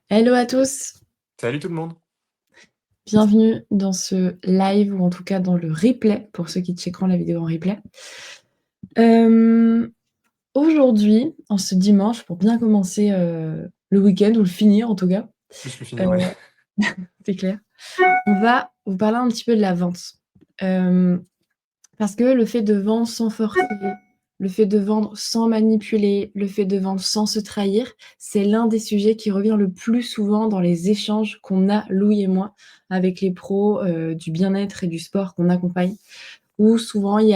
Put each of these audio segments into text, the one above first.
Hello à tous, Salut tout le monde. bienvenue dans ce live ou en tout cas dans le replay pour ceux qui checkeront la vidéo en replay. Hem, Aujourd'hui, en ce dimanche, pour bien commencer, le week-end ou le finir en tout cas, Plus le heu, finir, ouais. c'est clair, on va vous parler un petit peu de la vente. Hem, Parce que le fait de vendre sans forcer, le fait de vendre sans manipuler, le fait de vendre sans se trahir, c'est l'un des sujets qui revient le plus souvent dans les échanges qu'on a, Louis et moi, avec les pros, du bien-être et du sport qu'on accompagne. Où souvent il y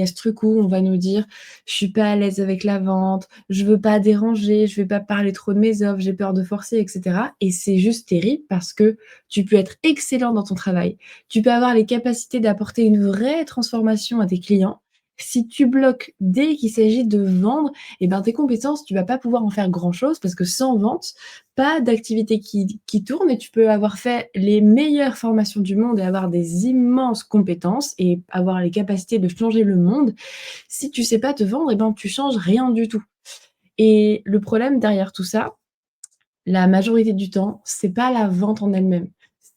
a ce truc où on va nous dire: «Je suis pas à l'aise avec la vente, je veux pas déranger, je vais pas parler trop de mes offres, j'ai peur de forcer» et cetera et c'est juste terrible parce que tu peux être excellent dans ton travail, tu peux avoir les capacités d'apporter une vraie transformation à tes clients. Si tu bloques dès qu'il s'agit de vendre et ben, tes compétences, tu vas pas pouvoir en faire grand chose parce que sans vente, pas d'activité qui tourne et tu peux avoir fait les meilleures formations du monde et avoir des immenses compétences et avoir les capacités de changer le monde. Si tu sais pas te vendre et ben, tu changes rien du tout et le problème derrière tout ça, la majorité du temps, c'est pas la vente en elle-même,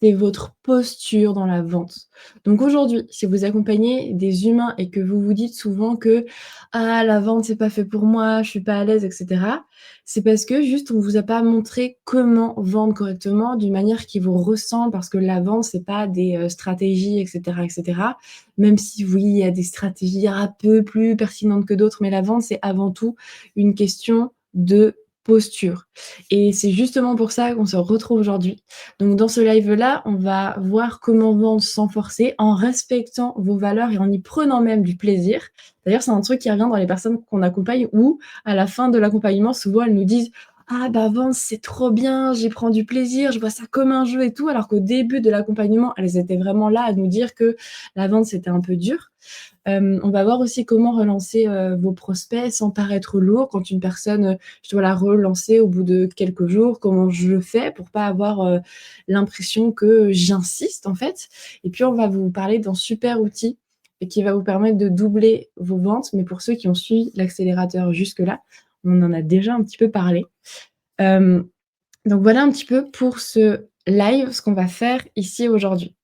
c'est votre posture dans la vente. Donc aujourd'hui, si vous accompagnez des humains et que vous vous dites souvent que: «Ah la vente c'est pas fait pour moi, je suis pas à l'aise» et cetera, c'est parce que juste on vous a pas montré comment vendre correctement d'une manière qui vous ressemble parce que la vente c'est pas des, stratégies et cetera. Même si oui, il y a des stratégies un peu plus pertinentes que d'autres, mais la vente c'est avant tout une question de posture. Et c'est justement pour ça qu'on se retrouve aujourd'hui. Donc dans ce live-là, on va voir comment vendre sans forcer, en respectant vos valeurs et en y prenant même du plaisir. D'ailleurs, c'est un truc qui revient dans les personnes qu'on accompagne où, à la fin de l'accompagnement, souvent elles nous disent: «Ah bah vendre, c'est trop bien, j'y prends du plaisir, je vois ça comme un jeu et tout», alors qu'au début de l'accompagnement, elles étaient vraiment là à nous dire que la vente, c'était un peu dur. On va voir aussi comment relancer, vos prospects sans paraître lourd. Quand une personne, je dois la relancer au bout de quelques jours, comment je le fais pour pas avoir, l'impression que j'insiste, en fait. Et puis on va vous parler d'un super outil et qui va vous permettre de doubler vos ventes. Mais pour ceux qui ont suivi l'accélérateur jusque-là, on en a déjà un petit peu parlé. Hem, donc voilà un petit peu pour ce live, ce qu'on va faire ici aujourd'hui.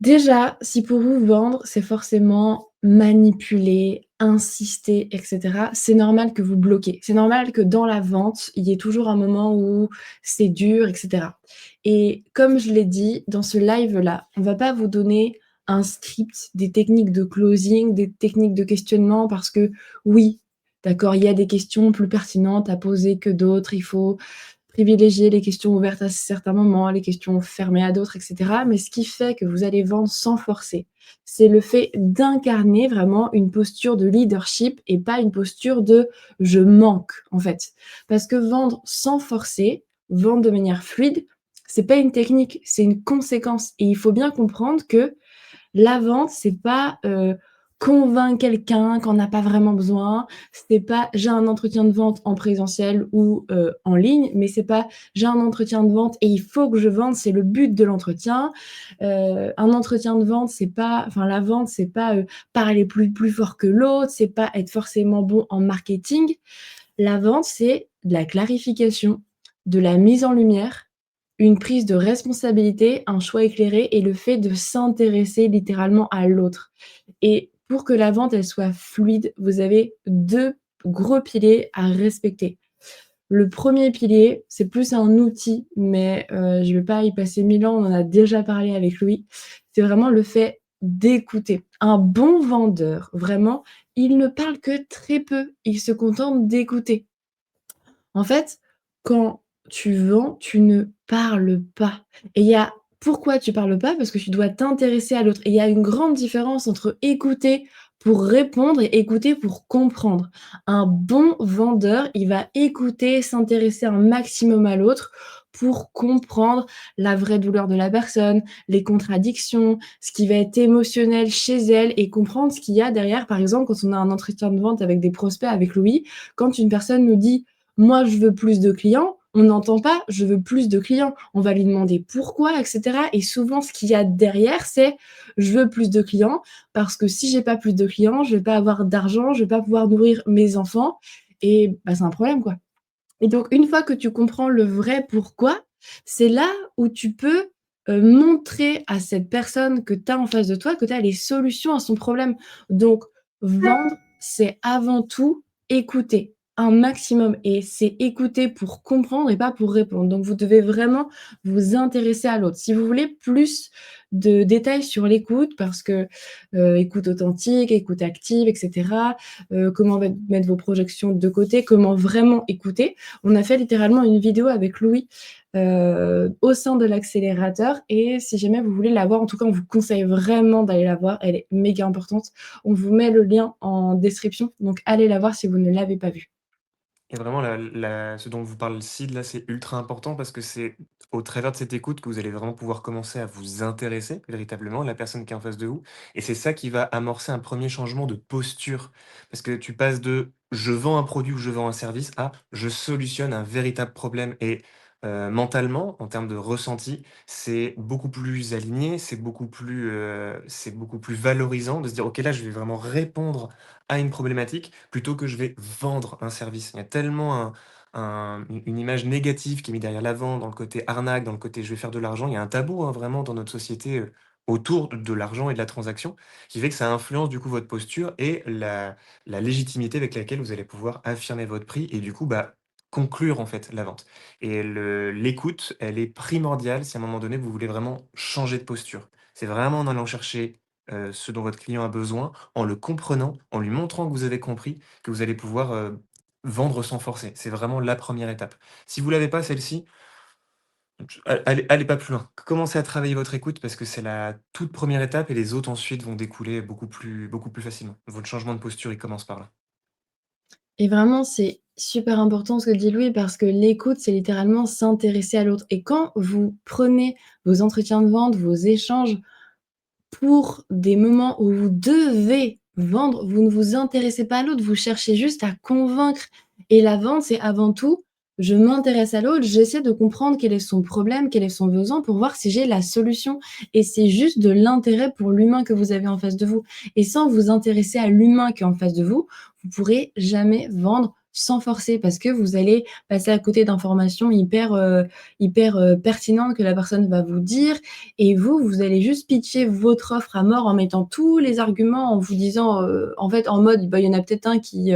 Déjà, si pour vous vendre, c'est forcément manipuler, insister et cetera, c'est normal que vous bloquez. C'est normal que dans la vente, il y ait toujours un moment où c'est dur et cetera et comme je l'ai dit, dans ce live-là, on va pas vous donner un script, des techniques de closing, des techniques de questionnement parce que oui, d'accord, il y a des questions plus pertinentes à poser que d'autres. Il faut privilégier les questions ouvertes à certains moments, les questions fermées à d'autres et cetera. Mais ce qui fait que vous allez vendre sans forcer, c'est le fait d'incarner vraiment une posture de leadership et pas une posture de «je manque», en fait. Parce que vendre sans forcer, vendre de manière fluide, c'est pas une technique, c'est une conséquence et il faut bien comprendre que la vente, c'est pas, convaincre quelqu'un qu'on n'a pas vraiment besoin. C'est pas: «J'ai un entretien de vente en présentiel ou, en ligne», mais c'est pas: «J'ai un entretien de vente et il faut que je vende, c'est le but de l'entretien». Un entretien de vente, c'est pas enfin la vente, c'est pas, parler plus fort que l'autre, c'est pas être forcément bon en marketing. La vente, c'est de la clarification, de la mise en lumière, une prise de responsabilité, un choix éclairé et le fait de s'intéresser littéralement à l'autre. Et pour que la vente, elle soit fluide, vous avez 2 gros piliers à respecter. Le premier pilier, c'est plus un outil, mais je vais pas y passer 1000 ans, on en a déjà parlé avec Louis. C'est vraiment le fait d'écouter. Un bon vendeur, vraiment, il ne parle que très peu, il se contente d'écouter. En fait, quand tu vends, tu ne parles pas et il y a pourquoi tu parles pas? Parce que tu dois t'intéresser à l'autre et il y a une grande différence entre écouter pour répondre et écouter pour comprendre. Un bon vendeur, il va écouter, s'intéresser un maximum à l'autre pour comprendre la vraie douleur de la personne, les contradictions, ce qui va être émotionnel chez elle et comprendre ce qu'il y a derrière. Par exemple, quand on a un entretien de vente avec des prospects avec Louis, quand une personne nous dit: «Moi, je veux plus de clients», on n'entend pas: «Je veux plus de clients». On va lui demander pourquoi et cetera et souvent ce qu'il y a derrière, c'est: «Je veux plus de clients parce que si j'ai pas plus de clients, je vais pas avoir d'argent, je vais pas pouvoir nourrir mes enfants» et bah, c'est un problème, quoi. Et donc une fois que tu comprends le vrai pourquoi, c'est là où tu peux, montrer à cette personne que tu as en face de toi que tu as les solutions à son problème. Donc vendre, c'est avant tout écouter un maximum et c'est écouter pour comprendre et pas pour répondre. Donc vous devez vraiment vous intéresser à l'autre. Si vous voulez plus de détails sur l'écoute parce que, écoute authentique, écoute active et cetera, comment mettre vos projections de côté, comment vraiment écouter, on a fait littéralement une vidéo avec Louis, au sein de l'accélérateur et si jamais vous voulez la voir, en tout cas, on vous conseille vraiment d'aller la voir, elle est méga importante. On vous met le lien en description, donc allez la voir si vous ne l'avez pas vue. Et vraiment ce dont vous parle Sid là, c'est ultra important parce que c'est au travers de cette écoute que vous allez vraiment pouvoir commencer à vous intéresser véritablement à la personne qui est en face de vous et c'est ça qui va amorcer un premier changement de posture. Parce que tu passes de: «Je vends un produit ou je vends un service» à: «Je solutionne un véritable problème» et mentalement, en termes de ressenti, c'est beaucoup plus aligné, c'est beaucoup plus valorisant de se dire: «OK, là, je vais vraiment répondre à une problématique plutôt que je vais vendre un service». Il y a tellement une image négative qui est mise derrière la vente, dans le côté arnaque, dans le côté je vais faire de l'argent. Il y a un tabou hein, vraiment dans notre société autour de l'argent et de la transaction qui fait que ça influence du coup votre posture et la légitimité avec laquelle vous allez pouvoir affirmer votre prix et du coup bah, conclure en fait la vente. Et l'écoute, elle est primordiale si à un moment donné vous voulez vraiment changer de posture. C'est vraiment en allant chercher ce dont votre client a besoin, en le comprenant, en lui montrant que vous avez compris, que vous allez pouvoir, vendre sans forcer. C'est vraiment la première étape. Si vous l'avez pas celle-ci, allez pas plus loin. Commencez à travailler votre écoute parce que c'est la toute première étape et les autres ensuite vont découler beaucoup plus facilement. Votre changement de posture, il commence par là. Et vraiment, c'est super important ce que dit Louis parce que l'écoute, c'est littéralement s'intéresser à l'autre et quand vous prenez vos entretiens de vente, vos échanges pour des moments où vous devez vendre, vous ne vous intéressez pas à l'autre, vous cherchez juste à convaincre et la vente, c'est avant tout: je m'intéresse à l'autre, j'essaie de comprendre quel est son problème, quel est son besoin pour voir si j'ai la solution et c'est juste de l'intérêt pour l'humain que vous avez en face de vous et sans vous intéresser à l'humain qui est en face de vous, vous pourrez jamais vendre sans forcer parce que vous allez passer à côté d'informations hyper pertinentes que la personne va vous dire et vous, vous allez juste pitcher votre offre à mort en mettant tous les arguments, en vous disant, en fait, en mode, bah, il y en a peut-être un qui,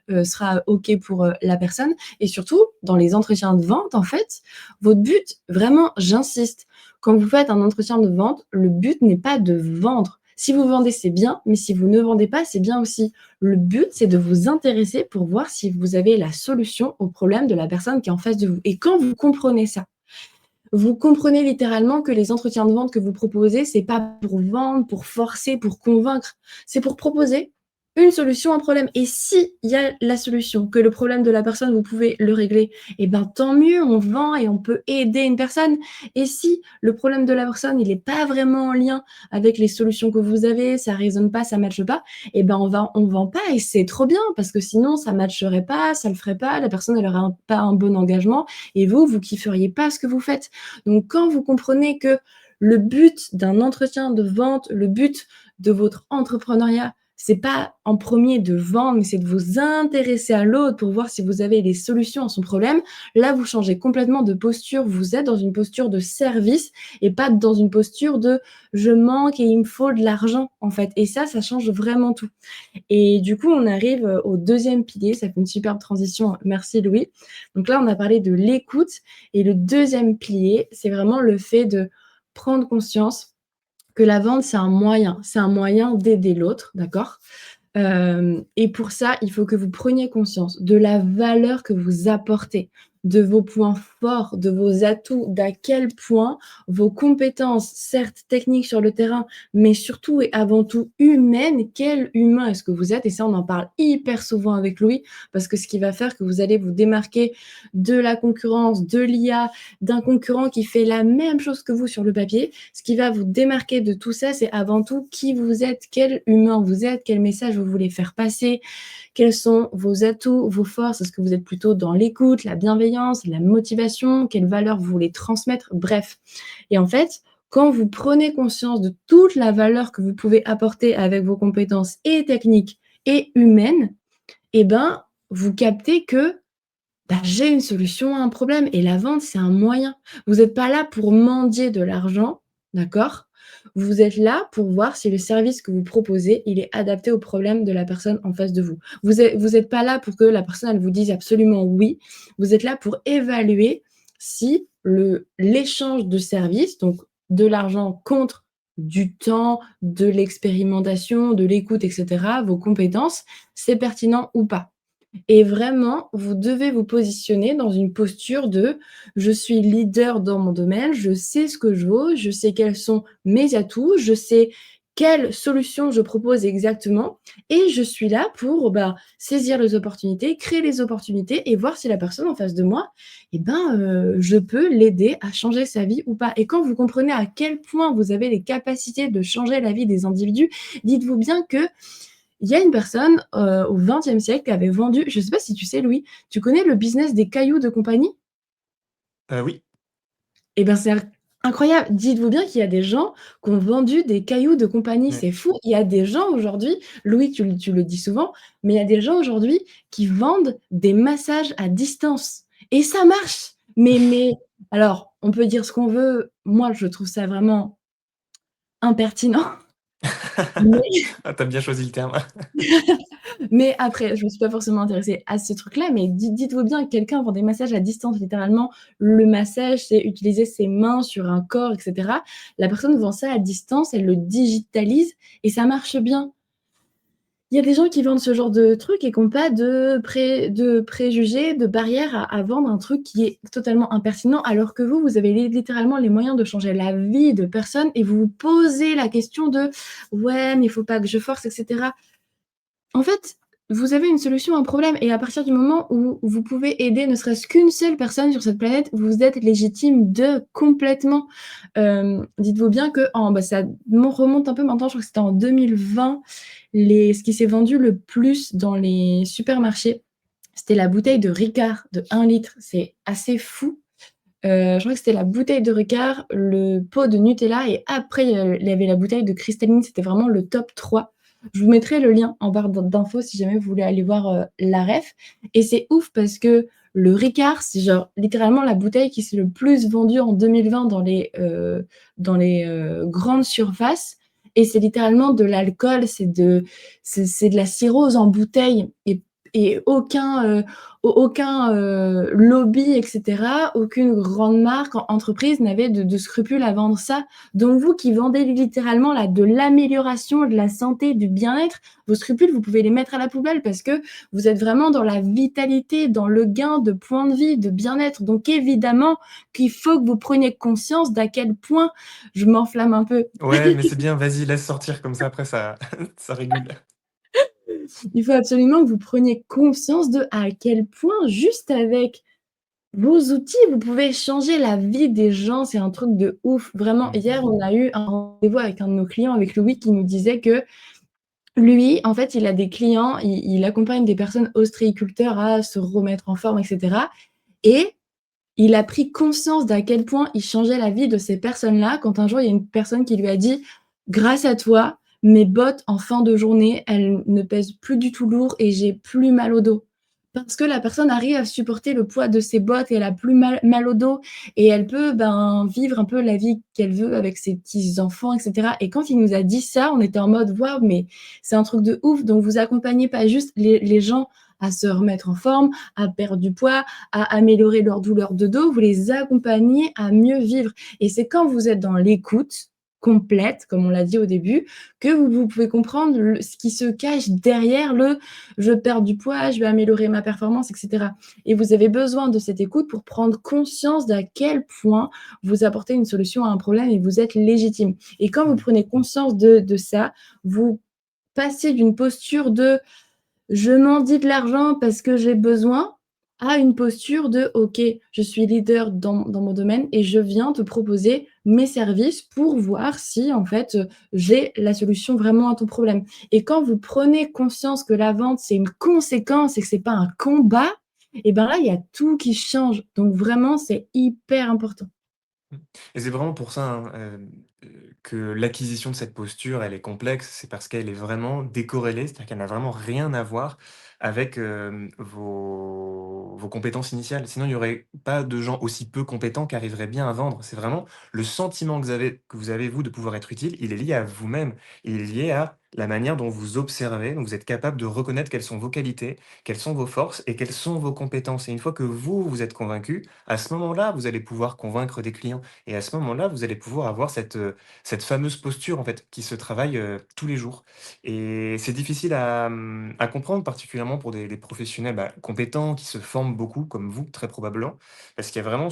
sera OK pour, la personne et surtout, dans les entretiens de vente, en fait, votre but, vraiment, j'insiste, quand vous faites un entretien de vente, le but n'est pas de vendre. Si vous vendez, c'est bien, mais si vous ne vendez pas, c'est bien aussi. Le but, c'est de vous intéresser pour voir si vous avez la solution au problème de la personne qui est en face de vous et quand vous comprenez ça, vous comprenez littéralement que les entretiens de vente que vous proposez, c'est pas pour vendre, pour forcer, pour convaincre. C'est pour proposer une solution à un problème et s'il y a la solution, que le problème de la personne, vous pouvez le régler et ben, tant mieux, on vend et on peut aider une personne et si le problème de la personne, il est pas vraiment en lien avec les solutions que vous avez, ça résonne pas, ça matche pas et ben, on vend pas et c'est trop bien parce que sinon ça matcherait pas, ça le ferait pas, la personne elle aurait pas un bon engagement et vous kifferiez pas ce que vous faites. Donc quand vous comprenez que le but d'un entretien de vente, le but de votre entrepreneuriat, c'est pas en premier de vendre, mais c'est de vous intéresser à l'autre pour voir si vous avez les solutions à son problème. Là, vous changez complètement de posture. Vous êtes dans une posture de service et pas dans une posture de je manque et il me faut de l'argent, en fait. Et ça change vraiment tout. Et du coup, on arrive au deuxième pilier. Ça fait une superbe transition. Merci Louis. Donc là, on a parlé de l'écoute. Et le deuxième pilier, c'est vraiment le fait de prendre conscience que la vente, c'est un moyen d'aider l'autre, d'accord? Et pour ça, il faut que vous preniez conscience de la valeur que vous apportez, de vos points forts, de vos atouts, d'à quel point vos compétences, certes techniques sur le terrain, mais surtout et avant tout humaines, quel humain est-ce que vous êtes? Et ça, on en parle hyper souvent avec Louis, parce que ce qui va faire que vous allez vous démarquer de la concurrence, de l'IA, d'un concurrent qui fait la même chose que vous sur le papier, ce qui va vous démarquer de tout ça, c'est avant tout qui vous êtes, quel humain vous êtes, quel message vous voulez faire passer, quels sont vos atouts, vos forces, est-ce que vous êtes plutôt dans l'écoute, la bienveillance, la motivation, quelles valeurs vous voulez transmettre, bref. Et en fait, quand vous prenez conscience de toute la valeur que vous pouvez apporter avec vos compétences et techniques et humaines, eh ben, vous captez que bah, j'ai une solution à un problème et la vente, c'est un moyen. Vous êtes pas là pour mendier de l'argent, d'accord? Vous êtes là pour voir si le service que vous proposez, il est adapté au problème de la personne en face de vous. Vous êtes pas là pour que la personne, elle vous dise absolument oui. Vous êtes là pour évaluer si l'échange de services, donc de l'argent contre du temps, de l'expérimentation, de l'écoute et cetera, vos compétences, c'est pertinent ou pas. Et vraiment, vous devez vous positionner dans une posture de: «Je suis leader dans mon domaine, je sais ce que je vaux, je sais quels sont mes atouts, je sais quelles solutions je propose exactement et je suis là pour, bah, saisir les opportunités, créer les opportunités et voir si la personne en face de moi, et ben, je peux l'aider à changer sa vie ou pas». Et quand vous comprenez à quel point vous avez les capacités de changer la vie des individus, dites-vous bien que il y a une personne, au XXe siècle qui avait vendu, je ne sais pas si tu sais Louis, tu connais le business des cailloux de compagnie? Oui, Eh ben, c'est incroyable. Dites-vous bien qu'il y a des gens qui ont vendu des cailloux de compagnie, ouais. c'est fou. Il y a des gens aujourd'hui, Louis, tu le dis souvent, mais il y a des gens aujourd'hui qui vendent des massages à distance et ça marche. Mais alors, on peut dire ce qu'on veut, moi je trouve ça vraiment impertinent, mais Ah, tu bien choisi le terme. Mais après, je me suis pas forcément intéressée à ce truc-là, mais dites-vous bien que quelqu'un vend des massages à distance, littéralement, le massage, c'est utiliser ses mains sur un corps et cetera. La personne vend ça à distance, elle le digitalise et ça marche bien. Il y a des gens qui vendent ce genre de trucs et qui ont pas de préjugés, de barrières à vendre un truc qui est totalement impertinent, alors que vous, vous avez littéralement les moyens de changer la vie de personnes et vous vous posez la question de: «Ouais, mais il faut pas que je force» et cetera. En fait, vous avez une solution à un problème et à partir du moment où vous pouvez aider ne serait-ce qu'une seule personne sur cette planète, vous êtes légitime de complètement. Dites-vous bien qu'en bah, ça remonte un peu maintenant, je crois que c'était en 2020, ce qui s'est vendu le plus dans les supermarchés, c'était la bouteille de Ricard de 1 litre. C'est assez fou. Je crois que c'était la bouteille de Ricard, le pot de Nutella et après, il y avait la bouteille de Cristalline, c'était vraiment le top 3. Je vous mettrai le lien en barre d'infos si jamais vous voulez aller voir, la ref et c'est ouf parce que le Ricard, c'est genre littéralement la bouteille qui s'est le plus vendue en 2020 dans les grandes surfaces et c'est littéralement de l'alcool, c'est de la cirrhose en bouteille et aucun lobby et cetera, aucune grande marque, entreprise n'avait de scrupules à vendre ça. Donc vous qui vendez littéralement là de l'amélioration de la santé, du bien-être, vos scrupules, vous pouvez les mettre à la poubelle parce que vous êtes vraiment dans la vitalité, dans le gain de point de vie, de bien-être. Donc évidemment qu'il faut que vous preniez conscience d'à quel point je m'enflamme un peu. Ouais, mais c'est bien, vas-y, laisse sortir comme ça après ça ça régule. Il faut absolument que vous preniez conscience de à quel point juste avec vos outils, vous pouvez changer la vie des gens, c'est un truc de ouf. Vraiment, Mmh. hier, on a eu un rendez-vous avec un de nos clients, avec Louis, qui nous disait que lui, en fait, il a des clients, il accompagne des personnes ostréiculteurs à se remettre en forme et cetera et il a pris conscience d'à quel point il changeait la vie de ces personnes-là quand un jour, il y a une personne qui lui a dit: «Grâce à toi, mes bottes en fin de journée, elles ne pèsent plus du tout lourd et j'ai plus mal au dos». Parce que la personne arrive à supporter le poids de ses bottes et elle a plus mal au dos et elle peut, ben, vivre un peu la vie qu'elle veut avec ses petits-enfants et cetera et quand il nous a dit ça, on était en mode: «Waouh, mais c'est un truc de ouf». Donc vous accompagnez pas juste les gens à se remettre en forme, à perdre du poids, à améliorer leur douleur de dos, vous les accompagnez à mieux vivre et c'est quand vous êtes dans l'écoute complète, comme on l'a dit au début, que vous pouvez comprendre ce qui se cache derrière le je perds du poids, je vais améliorer ma performance, etc. Et vous avez besoin de cette écoute pour prendre conscience d'à quel point vous apportez une solution à un problème et vous êtes légitime. Et quand vous Mmh. prenez conscience de ça, vous passez d'une posture de je mendie de l'argent parce que j'ai besoin, à une posture de: «OK, je suis leader dans mon domaine et je viens te proposer mes services pour voir si en fait, j'ai la solution vraiment à ton problème» et quand vous prenez conscience que la vente, c'est une conséquence et que c'est pas un combat et ben là, il y a tout qui change donc vraiment, c'est hyper important. Mmh. Et c'est vraiment pour ça, hein, que l'acquisition de cette posture, elle est complexe. C'est parce qu'elle est vraiment décorrélée, c'est-à-dire qu'elle n'a vraiment rien à voir avec, vos compétences initiales. Sinon, il y aurait pas de gens aussi peu compétents qui arriveraient bien à vendre. C'est vraiment le sentiment que vous avez vous de pouvoir être utile, il est lié à vous-même. Il est lié à la manière dont vous observez, donc vous êtes capable de reconnaître quelles sont vos qualités, quelles sont vos forces et quelles sont vos compétences. Et une fois que vous êtes convaincu, à ce moment-là, vous allez pouvoir convaincre des clients. Et à ce moment-là, vous allez pouvoir avoir cette fameuse posture, en fait, qui se travaille, tous les jours. Et c'est difficile à comprendre, particulièrement pour des professionnels, bah, compétents, qui se forment beaucoup, comme vous, très probablement. Parce qu'il y a vraiment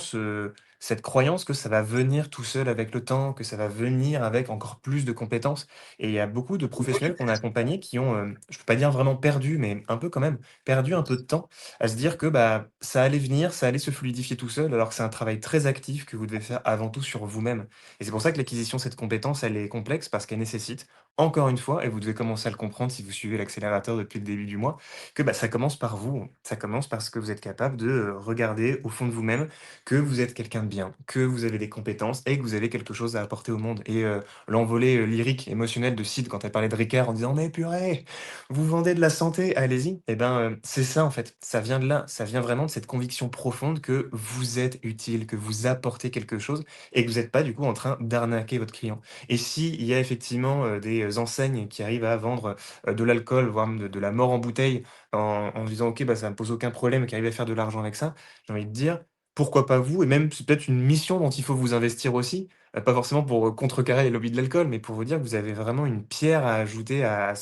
cette croyance que ça va venir tout seul avec le temps, que ça va venir avec encore plus de compétences. Et il y a beaucoup de professionnels qu'on a accompagnés qui ont, je peux pas dire vraiment perdu, mais un peu quand même, perdu un peu de temps à se dire que, bah, ça allait venir, ça allait se fluidifier tout seul, alors que c'est un travail très actif que vous devez faire avant tout sur vous-même. Et c'est pour ça que l'acquisition de cette compétence, elle est complexe parce qu'elle nécessite, encore une fois, et vous devez commencer à le comprendre si vous suivez l'accélérateur depuis le début du mois, que bah, ça commence par vous. Ça commence parce que vous êtes capable de regarder au fond de vous-même que vous êtes quelqu'un de bien, que vous avez des compétences et que vous avez quelque chose à apporter au monde. Et l'envolée lyrique, émotionnelle de Sid quand elle parlait de Ricard en disant mais purée, vous vendez de la santé, allez-y. Et ben, c'est ça en fait, ça vient de là, ça vient vraiment de cette conviction profonde que vous êtes utile, que vous apportez quelque chose et que vous êtes pas du coup en train d'arnaquer votre client. Et s'il y a effectivement, des enseignes qui arrivent à vendre, de l'alcool, voire même de la mort en bouteille en disant: «OK, bah, ça me pose aucun problème», et qui arrivent à faire de l'argent avec ça, j'ai envie de dire: «Pourquoi pas vous?» Et même c'est peut-être une mission dont il faut vous investir aussi. Pas forcément pour, contrecarrer les lobbies de l'alcool, mais pour vous dire que vous avez vraiment une pierre à ajouter à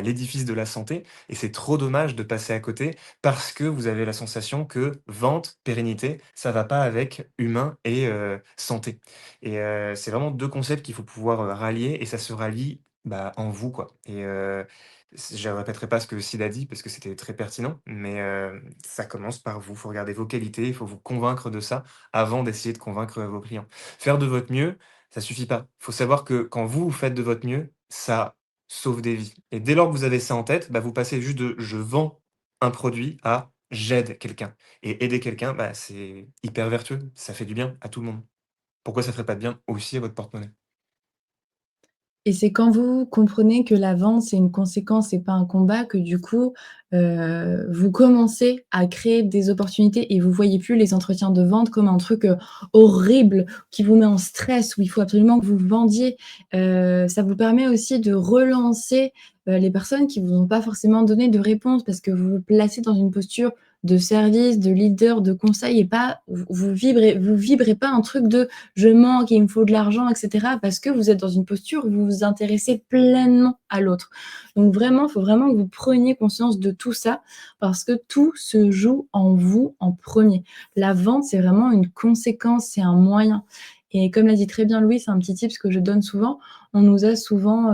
l'édifice de la santé et c'est trop dommage de passer à côté parce que vous avez la sensation que vente, pérennité, ça va pas avec humain et santé. Et c'est vraiment 2 concepts qu'il faut pouvoir, rallier et ça se rallie, bah, en vous, quoi. Et je répéterai pas ce que Sid a dit parce que c'était très pertinent, mais ça commence par vous. Il faut regarder vos qualités, il faut vous convaincre de ça avant d'essayer de convaincre, vos clients. Faire de votre mieux, ça suffit pas. Il faut savoir que quand vous faites de votre mieux, ça sauve des vies et dès lors que vous avez ça en tête, bah, vous passez juste de: «Je vends un produit» à «J'aide quelqu'un» et aider quelqu'un, bah, c'est hyper vertueux, ça fait du bien à tout le monde. Pourquoi ça ferait pas de bien aussi à votre porte-monnaie? Et c'est quand vous comprenez que la vente, c'est une conséquence et pas un combat que du coup, vous commencez à créer des opportunités et vous voyez plus les entretiens de vente comme un truc, horrible qui vous met en stress, où il faut absolument que vous vendiez. Ça vous permet aussi de relancer, les personnes qui vous ont pas forcément donné de réponse parce que vous vous placez dans une posture de service, de leader, de conseil et pas vous vibrez pas un truc de: «Je manque et il me faut de l'argent» et cetera, parce que vous êtes dans une posture où vous vous intéressez pleinement à l'autre. Donc vraiment, il faut vraiment que vous preniez conscience de tout ça, parce que tout se joue en vous en premier. La vente, c'est vraiment une conséquence, c'est un moyen et comme l'a dit très bien Louis, c'est un petit tips que je donne souvent. On nous a souvent,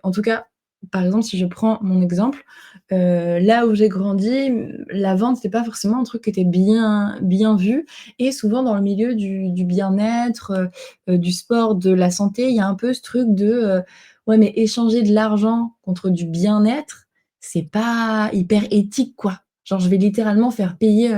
en tout cas, par exemple, si je prends mon exemple, là où j'ai grandi, la vente, c'était pas forcément un truc qui était bien vu et souvent dans le milieu du bien-être, du sport, de la santé, il y a un peu ce truc de, ouais, mais échanger de l'argent contre du bien-être, c'est pas hyper éthique, quoi. Genre, je vais littéralement faire payer,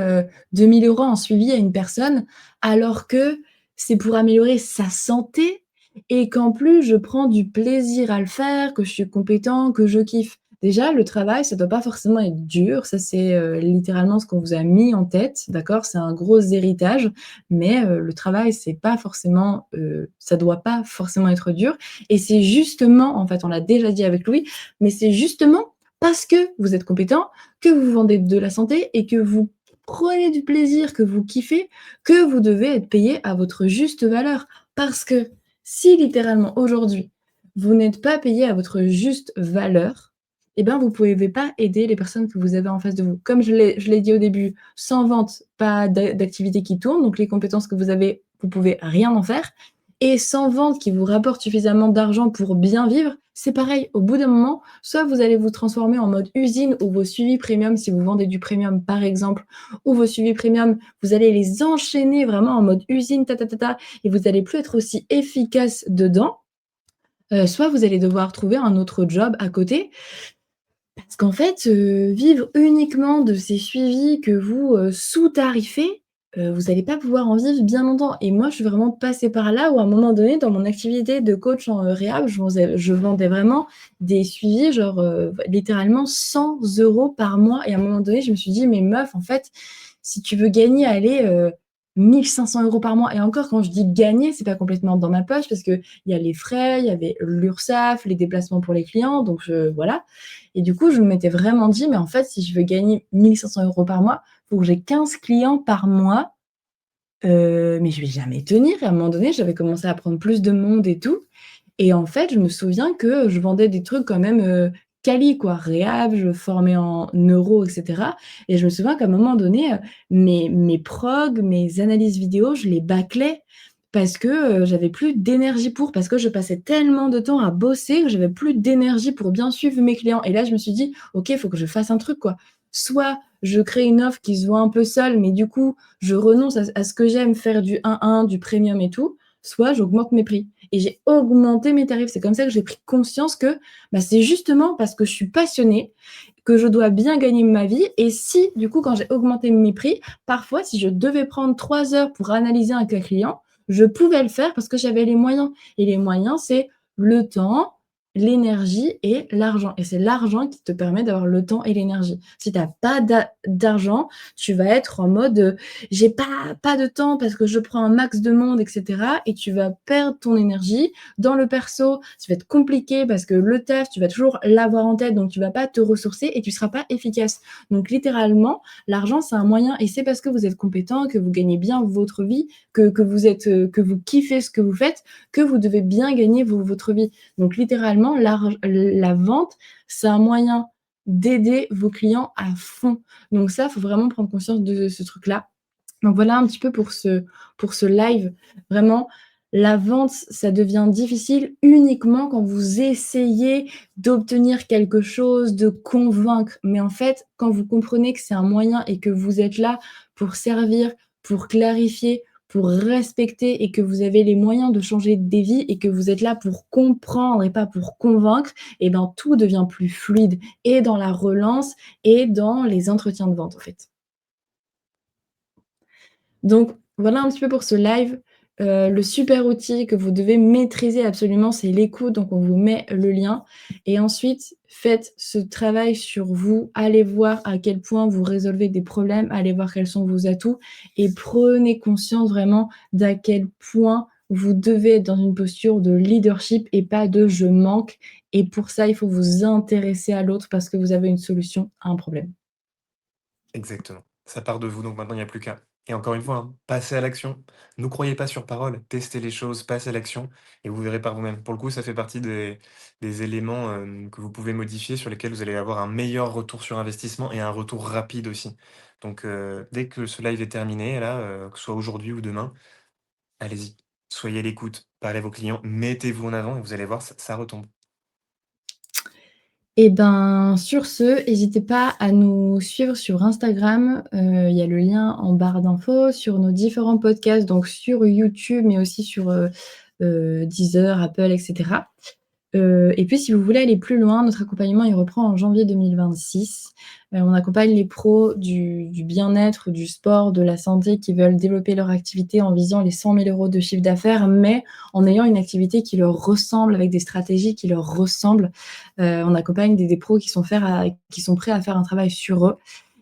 2 000 € en suivi à une personne, alors que c'est pour améliorer sa santé et qu'en plus je prends du plaisir à le faire, que je suis compétent, que je kiffe. Déjà, le travail, ça doit pas forcément être dur, ça c'est, littéralement ce qu'on vous a mis en tête, d'accord? C'est un gros héritage, mais le travail, c'est pas forcément, ça doit pas forcément être dur et c'est justement, en fait, on l'a déjà dit avec Louis, mais c'est justement parce que vous êtes compétent, que vous vendez de la santé et que vous prenez du plaisir, que vous kiffez, que vous devez être payé à votre juste valeur. Parce que si littéralement aujourd'hui, vous n'êtes pas payé à votre juste valeur, eh ben, vous pouvez pas aider les personnes que vous avez en face de vous. Comme je l'ai dit au début, sans vente, pas d'activité qui tourne, donc les compétences que vous avez, vous pouvez rien en faire et sans vente qui vous rapporte suffisamment d'argent pour bien vivre, c'est pareil. Au bout d'un moment, soit vous allez vous transformer en mode usine ou vos suivis premium, si vous vendez du premium par exemple, ou vos suivis premium, vous allez les enchaîner vraiment en mode usine, ta ta ta ta et vous allez plus être aussi efficace dedans, soit vous allez devoir trouver un autre job à côté parce qu'en fait, vivre uniquement de ces suivis que vous, sous-tarifez, vous allez pas pouvoir en vivre bien longtemps et moi, je suis vraiment passée par là où à un moment donné, dans mon activité de coach en, réhab, je vendais vraiment des suivis genre, littéralement 100 € par mois et à un moment donné, je me suis dit: «Mais meuf, en fait, si tu veux gagner, allez, 1 500 € par mois» et encore quand je dis gagner, c'est pas complètement dans ma poche parce qu'il y a les frais, il y avait l'URSSAF, les déplacements pour les clients donc voilà et du coup, je m'étais vraiment dit: «Mais en fait, si je veux gagner 1 500 € par mois, faut que j'ai 15 clients par mois, mais je vais jamais tenir» et à un moment donné, j'avais commencé à prendre plus de monde et tout et en fait, je me souviens que je vendais des trucs quand même, quali quoi, réhab, je formais en neuro et cetera et je me souviens qu'à un moment donné, mes progs, mes analyses vidéo, je les bâclais parce que, j'avais plus d'énergie pour, parce que je passais tellement de temps à bosser que j'avais plus d'énergie pour bien suivre mes clients et là, je me suis dit: «OK, il faut que je fasse un truc quoi. Soit je crée une offre qui se vend un peu seule, mais du coup, je renonce à ce que j'aime, faire du 1-1, du premium et tout, soit j'augmente mes prix» et j'ai augmenté mes tarifs. C'est comme ça que j'ai pris conscience que, bah, c'est justement parce que je suis passionnée, que je dois bien gagner ma vie et si, du coup, quand j'ai augmenté mes prix, parfois, si je devais prendre 3 heures pour analyser un cas client, je pouvais le faire parce que j'avais les moyens et les moyens, c'est le temps, l'énergie et l'argent et c'est l'argent qui te permet d'avoir le temps et l'énergie. Si tu as pas d'argent, tu vas être en mode, j'ai pas de temps parce que je prends un max de monde et cetera et tu vas perdre ton énergie. Dans le perso, ça va être compliqué parce que le taf, tu vas toujours l'avoir en tête, donc tu vas pas te ressourcer et tu seras pas efficace. Donc littéralement, l'argent, c'est un moyen et c'est parce que vous êtes compétent, que vous gagnez bien votre vie, que vous êtes, que vous kiffez ce que vous faites, que vous devez bien gagner votre vie. Donc littéralement, la vente, c'est un moyen d'aider vos clients à fond. Donc ça, il faut vraiment prendre conscience de ce truc-là. Donc voilà un petit peu pour ce live. Vraiment, la vente, ça devient difficile uniquement quand vous essayez d'obtenir quelque chose, de convaincre. Mais en fait, quand vous comprenez que c'est un moyen et que vous êtes là pour servir, pour clarifier, pour respecter et que vous avez les moyens de changer des vies et que vous êtes là pour comprendre et pas pour convaincre, et ben tout devient plus fluide et dans la relance et dans les entretiens de vente, en fait. Donc voilà un petit peu pour ce live. Le super outil que vous devez maîtriser absolument, c'est l'écoute, donc on vous met le lien et ensuite faites ce travail sur vous. Allez voir à quel point vous résolvez des problèmes, allez voir quels sont vos atouts et prenez conscience vraiment d'à quel point vous devez être dans une posture de leadership et pas de «je manque» et pour ça, il faut vous intéresser à l'autre parce que vous avez une solution à un problème. Exactement. Ça part de vous, donc maintenant il n'y a plus qu'à. Et encore une fois, hein, passez à l'action. Ne croyez pas sur parole, testez les choses, passez à l'action et vous verrez par vous-même. Pour le coup, ça fait partie des éléments que vous pouvez modifier, sur lesquels vous allez avoir un meilleur retour sur investissement et un retour rapide aussi. Donc dès que ce live est terminé, là, que ce soit aujourd'hui ou demain, allez-y. Soyez à l'écoute, parlez à vos clients, mettez-vous en avant et vous allez voir, ça retombe. Et ben, sur ce, n'hésitez pas à nous suivre sur Instagram, il y a le lien en barre d'infos, sur nos différents podcasts, donc sur YouTube, mais aussi sur, Deezer, Apple et cetera. Et puis si vous voulez aller plus loin, notre accompagnement, il reprend en janvier 2026. On accompagne les pros du bien-être, du sport, de la santé qui veulent développer leur activité en visant les 100 000 € de chiffre d'affaires, mais en ayant une activité qui leur ressemble, avec des stratégies qui leur ressemblent. On accompagne des pros qui sont prêts à faire un travail sur eux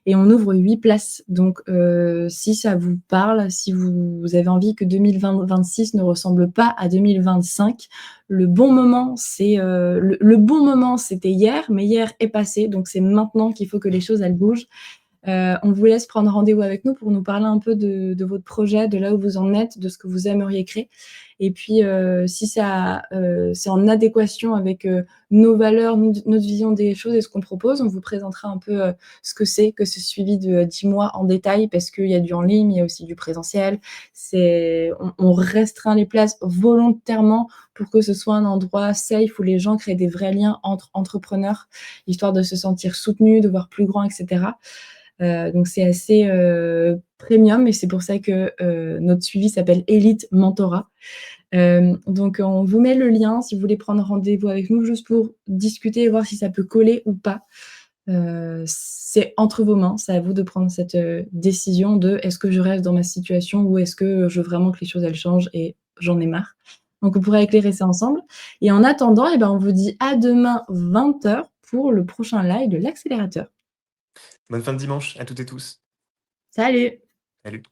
et on ouvre 8 places. Donc si ça vous parle, si vous avez envie que 2026 ne ressemble pas à 2025, le bon moment, le bon moment, c'était hier, mais hier est passé, donc c'est maintenant qu'il faut que les choses, elles bougent. On vous laisse prendre rendez-vous avec nous pour nous parler un peu de votre projet, de là où vous en êtes, de ce que vous aimeriez créer et puis, si c'est en adéquation avec, nos valeurs, notre vision des choses et ce qu'on propose, on vous présentera un peu, ce que c'est que ce suivi de 10 mois en détail parce qu'il y a du en ligne, il y a aussi du présentiel. On restreint les places volontairement pour que ce soit un endroit safe où les gens créent des vrais liens entre entrepreneurs, histoire de se sentir soutenus, de voir plus grand et cetera. Donc c'est assez, premium et c'est pour ça que, notre suivi s'appelle Elite Mentorat. Donc on vous met le lien si vous voulez prendre rendez-vous avec nous juste pour discuter et voir si ça peut coller ou pas. C'est entre vos mains, c'est à vous de prendre cette, décision de: «Est-ce que je reste dans ma situation ou est-ce que je veux vraiment que les choses elles changent et j'en ai marre?» Donc on pourra éclairer ça ensemble et en attendant et ben, on vous dit à demain 20h pour le prochain live de l'accélérateur. Bonne fin de dimanche à toutes et tous. Salut! Salut.